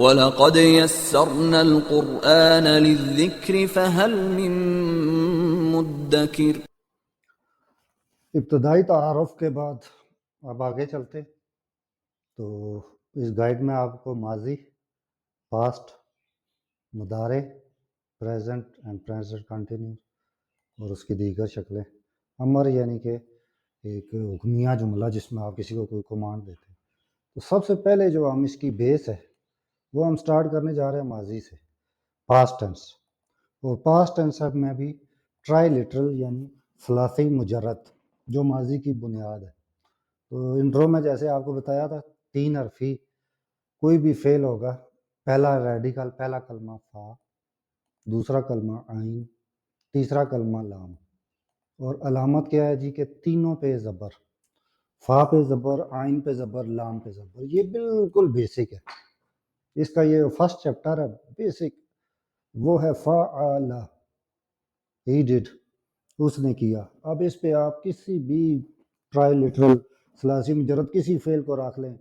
وَلَقَدْ يَسَّرْنَا الْقُرْآنَ لِلذِّكْرِ فَهَلْ مِن مُدَّكِرٍ۔ ابتدائی تعارف کے بعد اب آگے چلتے تو اس گائیڈ میں آپ کو ماضی، پاسٹ، مضارع، پریزنٹ اینڈ پریزنٹ کنٹینیوس اور اس کی دیگر شکلیں، امر یعنی کہ ایک حکمیہ جملہ جس میں آپ کسی کو کوئی کمانڈ دیتے ہیں، تو سب سے پہلے جو ہم اس کی بیس ہے وہ ہم سٹارٹ کرنے جا رہے ہیں ماضی سے، پاسٹ ٹینس۔ اور پاسٹ ٹینس میں بھی ٹرائی لٹرل یعنی ثلاثی مجرد جو ماضی کی بنیاد ہے۔ تو انٹرو میں جیسے آپ کو بتایا تھا 3 حرفی کوئی بھی فعل ہوگا، پہلا ریڈیکل، پہلا کلمہ فا، دوسرا کلمہ عین، تیسرا کلمہ لام، اور علامت کیا ہے جی کہ تینوں پہ زبر، فا پہ زبر، عین پہ زبر، لام پہ زبر۔ یہ بالکل بیسک ہے، اس کا یہ فرسٹ چیپٹر ہے بیسک، وہ ہے فعل، ہی ڈڈ، اس نے کیا۔ اب اس پہ آپ کسی بھی ٹرائی لٹرل ثلاثی مجرد کسی فعل کو رکھ لیں،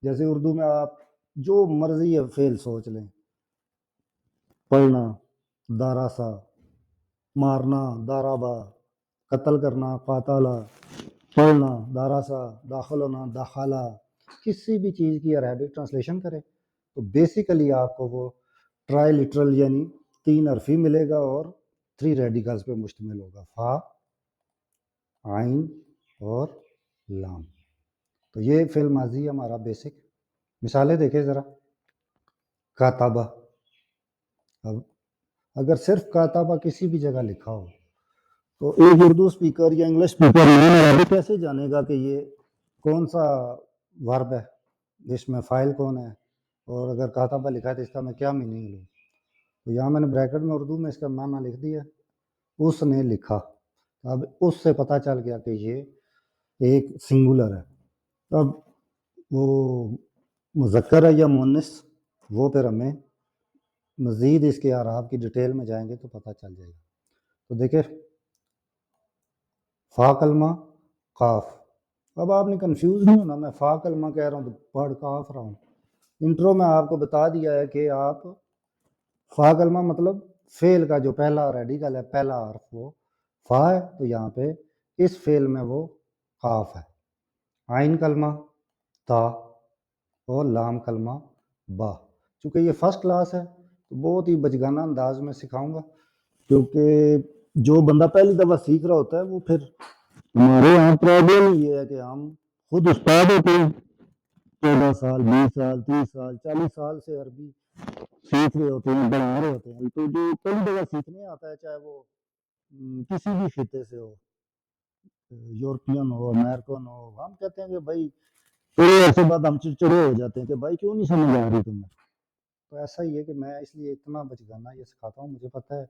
جیسے اردو میں آپ جو مرضی ہے فعل سوچ لیں، پڑھنا داراسا، مارنا دارابا، قتل کرنا قاتالا، پڑھنا داراسا، داخل ہونا داخلہ، کسی بھی چیز کی عربک ٹرانسلیشن کریں تو بیسیکلی آپ کو وہ ٹرائی لٹرل یعنی 3 حرفی ملے گا اور 3 ریڈیکلز پہ مشتمل ہوگا، فا، عین اور لام۔ تو یہ فعل ماضی ہے ہمارا بیسک۔ مثالیں دیکھیں ذرا، کاتبہ، اب اگر صرف کاتبہ کسی بھی جگہ لکھا ہو تو ایک اردو اسپیکر یا انگلش اسپیکر کیسے جانے گا کہ یہ کون سا ورب ہے، اس میں فاعل کون ہے، اور اگر کاتبہ لکھا ہے تو اس کا میں کیا میننگ لوں؟ تو یہاں میں نے بریکٹ میں اردو میں اس کا معنی لکھ دیا، اس نے لکھا۔ اب اس سے پتہ چل گیا کہ یہ ایک سنگولر ہے۔ اب وہ مذکر ہے یا مؤنث، وہ پھر ہمیں مزید اس کے اعراب کی ڈیٹیل میں جائیں گے تو پتہ چل جائے گا۔ تو دیکھیں فا کلمہ قاف، اب آپ نے کنفیوز نہیں ہونا، میں فا کلمہ کہہ رہا ہوں تو پڑھ کاف رہا ہوں۔ انٹرو میں آپ کو بتا دیا ہے کہ آپ فا کلمہ مطلب فعل کا جو پہلا ریڈیکل ہے، پہلا حرف وہ فا ہے، تو یہاں پہ اس فعل میں وہ قاف ہے۔ عین کلمہ تا اور لام کلمہ با۔ چونکہ یہ فرسٹ کلاس ہے تو بہت ہی بچگانہ انداز میں سکھاؤں گا، کیونکہ جو بندہ پہلی دفعہ سیکھ رہا ہوتا ہے وہ پھر ہمارے یہاں پرابلم یہ ہے کہ ہم خود استاد ہوتے ہیں، 14 سال 20 سال 30 سال 40 سال سے عربی سیکھ رہے ہوتے ہیں، بڑھا رہے ہوتے ہیں، تو جو پہلی جگہ سیکھنے آتا ہے چاہے وہ کسی بھی خطے سے ہو، یورپین ہو، امریکن ہو، ہم کہتے ہیں کہ بھائی تھوڑے عرصے بعد ہم چڑچڑے ہو جاتے ہیں کہ بھائی کیوں نہیں سمجھ آ رہی تمہیں۔ تو ایسا ہی ہے کہ میں اس لیے اتنا بچگانہ یہ سکھاتا ہوں، مجھے پتہ ہے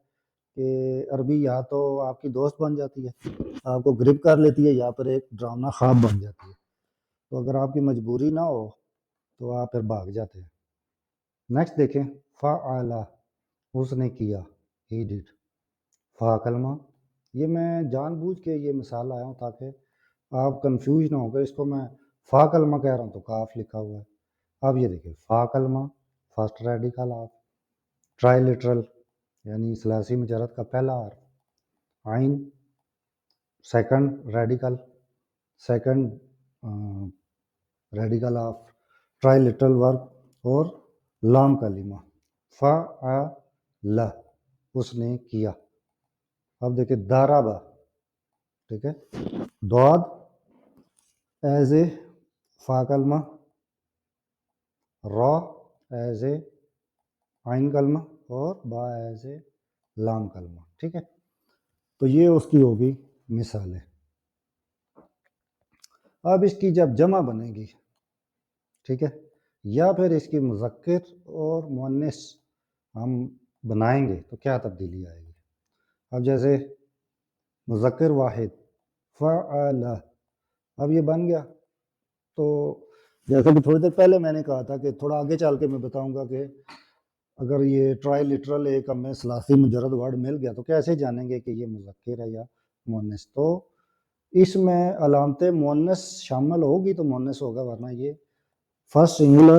کہ عربی یا تو آپ کی دوست بن جاتی ہے، آپ کو گرپ کر لیتی ہے، یا پھر ایک ڈرامنا خواب بن جاتی ہے۔ تو اگر آپ کی مجبوری نہ ہو تو آپ پھر بھاگ جاتے ہیں۔ نیکسٹ دیکھیں، فعل، اس نے کیا، ہی ڈڈ۔ فا کلمہ، یہ میں جان بوجھ کے یہ مثال لایا ہوں تاکہ آپ کنفیوز نہ ہو گئے، اس کو میں فا کلمہ کہہ رہا ہوں تو کاف لکھا ہوا ہے۔ اب یہ دیکھیں فا کلمہ first radical of, try literal یعنی ثلاثی مجرد کا پہلا حرف، عین second radical, second radical of try literal ورب، اور لام کلمہ فعل، اس نے کیا۔ اب دیکھیں دارابا، ٹھیک ہے، دعاد ایز اے فا کلمہ، را ایز اے عین کلمہ، اور با ایز اے لام کلمہ، ٹھیک ہے۔ تو یہ اس کی ہوگی مثالیں۔ اب اس کی جب جمع بنے گی، ٹھیک ہے، یا پھر اس کی مذکر اور مؤنث ہم بنائیں گے تو کیا تبدیلی آئے گی؟ اب جیسے مذکر واحد فعل، اب یہ بن گیا، تو جیسا کہ تھوڑی دیر پہلے میں نے کہا تھا کہ تھوڑا آگے چل کے میں بتاؤں گا کہ اگر یہ ٹرائی لٹرل ایک ہمیں ثلاثی مجرد ورڈ مل گیا تو کیسے جانیں گے کہ یہ مذکر ہے یا مؤنث؟ تو اس میں علامت مؤنث شامل ہوگی تو مؤنث ہوگا، ورنہ یہ فرسٹ سنگولر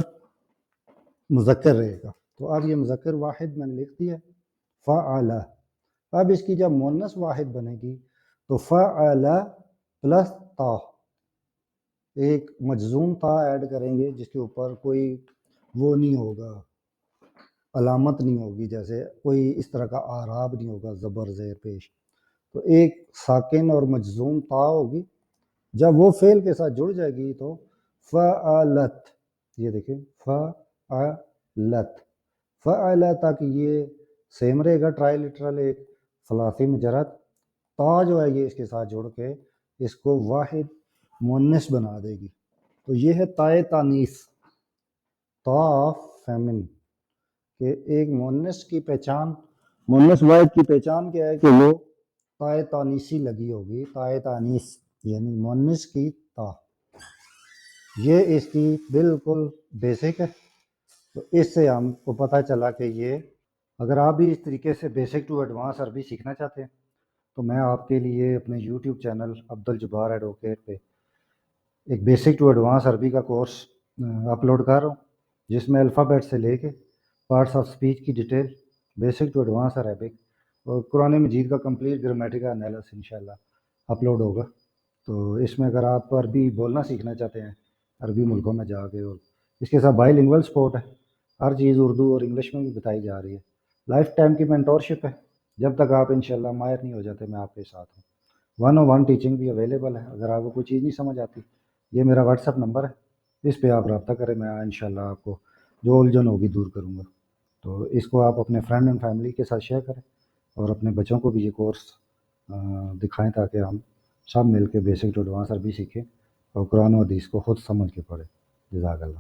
مذکر رہے گا. تو اب یہ مذکر واحد میں نے لکھ دیا فعل. اب اس کی جب مؤنث واحد بنے گی تو فعل پلس تا، ایک مجزوم تا ایڈ کریں گے جس کے اوپر کوئی وہ نہیں ہوگا، علامت نہیں ہوگی، جیسے کوئی اس طرح کا اعراب نہیں ہوگا زبر زیر پیش. تو ایک ساکن اور مجزوم تا ہوگی، جب وہ فعل کے ساتھ جڑ جائے گی تو فعلت، یہ دیکھیں فعلت. فعلت تک یہ سیم رہے گا ٹرائی لٹرل ایک ثلاثی مجرد. تا جو ہے یہ اس کے ساتھ جڑ کے اس کو واحد مؤنث بنا دے گی. تو یہ ہے تائے تانیث، تا فیمن، کہ ایک مؤنث کی پہچان، مؤنث واحد کی پہچان کیا ہے کہ وہ تائے تانیثی لگی ہوگی. تائے تانیث یعنی مؤنث کی تا، یہ اس کی بالکل بیسک ہے. تو اس سے ہم کو پتہ چلا کہ یہ اگر آپ بھی اس طریقے سے بیسک ٹو ایڈوانس عربی سیکھنا چاہتے ہیں تو میں آپ کے لیے اپنے یوٹیوب چینل عبدالجبار ایڈوکیٹ پہ ایک بیسک ٹو ایڈوانس عربی کا کورس اپلوڈ کر رہا ہوں، جس میں الفابیٹ سے لے کے پارٹس آف سپیچ کی detail, basic to advance Arabic اور قرآن مجید کا کمپلیٹ گرامیٹیکل انالیسس انشاءاللہ اپلوڈ ہوگا. تو اس میں اگر آپ عربی بولنا سیکھنا چاہتے ہیں عربی ملکوں میں جا کے، اور اس کے ساتھ بائی لنگول سپورٹ ہے، ہر چیز اردو اور انگلش میں بھی بتائی جا رہی ہے. لائف ٹائم کی مینٹورشپ ہے، جب تک آپ انشاءاللہ ماہر نہیں ہو جاتے میں آپ کے ساتھ ہوں. 101 ٹیچنگ بھی اویلیبل ہے. اگر آپ کو کوئی چیز نہیں سمجھ آتی، یہ میرا واٹس ایپ نمبر ہے، اس پہ آپ رابطہ کریں، میں انشاءاللہ آپ کو جو الجھن ہوگی دور کروں گا. تو اس کو آپ اپنے فرینڈ اینڈ فیملی کے ساتھ شیئر کریں اور اپنے بچوں کو بھی یہ کورس دکھائیں تاکہ ہم سب مل کے بیسک ٹو ایڈوانس عربی سیکھیں اور قرآن و حدیث کو خود سمجھ کے پڑھیں. جزاک اللہ.